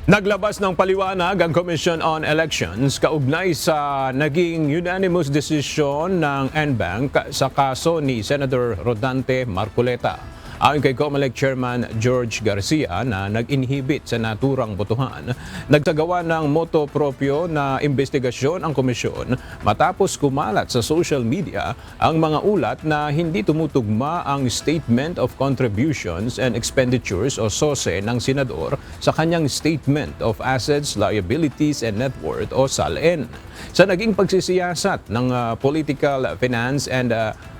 Naglabas ng paliwanag ang Commission on Elections kaugnay sa naging unanimous decision ng NBank sa kaso ni Senator Rodante Marcoleta. Ayon kay COMELEC Chairman George Garcia na nag-inhibit sa naturang botohan, nagsagawa ng motu proprio na investigasyon ang komisyon matapos kumalat sa social media ang mga ulat na hindi tumutugma ang Statement of Contributions and Expenditures o SOSE ng senador sa kanyang Statement of Assets, Liabilities and Net Worth o SALN. Sa naging pagsisiyasat ng Political Finance and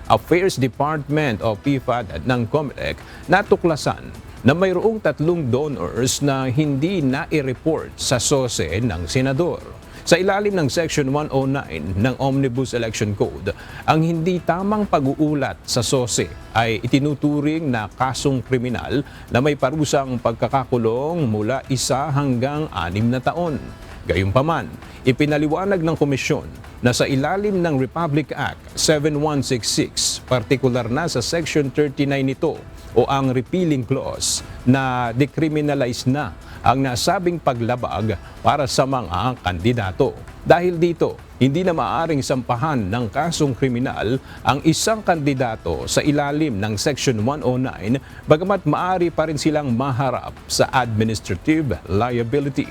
Affairs Department o PFAD ng COMELEC, natuklasan na mayroong 3 donors na hindi na-i-report sa SOSE ng senador. Sa ilalim ng Section 109 ng Omnibus Election Code, ang hindi tamang pag-uulat sa SOSE ay itinuturing na kasong kriminal na may parusang pagkakakulong mula 1 hanggang 6 na taon. Gayunpaman, ipinaliwanag ng komisyon na sa ilalim ng Republic Act 7166, partikular na sa Section 39 nito o ang repealing clause na decriminalize na ang nasabing paglabag para sa mga kandidato. Dahil dito, hindi na maaaring sampahan ng kasong kriminal ang isang kandidato sa ilalim ng Section 109 bagamat maaari pa rin silang maharap sa administrative liability.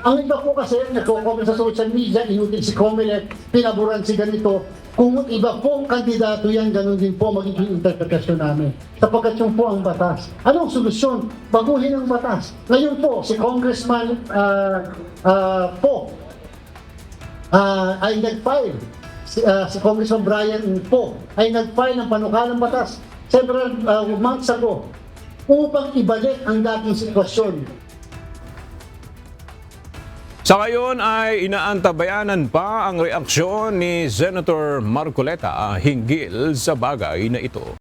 Ang iba po kasi, nagko-comment sa social media, inutil si COMELEC, pinaboran si ganito. Kung iba pong kandidato yan, ganun din po magiging interpretasyon namin. Sapagkat yun po ang batas. Anong solusyon? Baguhin ang batas. Ngayon po, si Congressman ay nag-file. Si Congressman Brian Po ay nag-file ng panukalang batas several months ago upang ibalik ang dating sitwasyon. Sa ngayon ay inaantabayanan pa ang reaksyon ni Senator Marcoleta hinggil sa bagay na ito.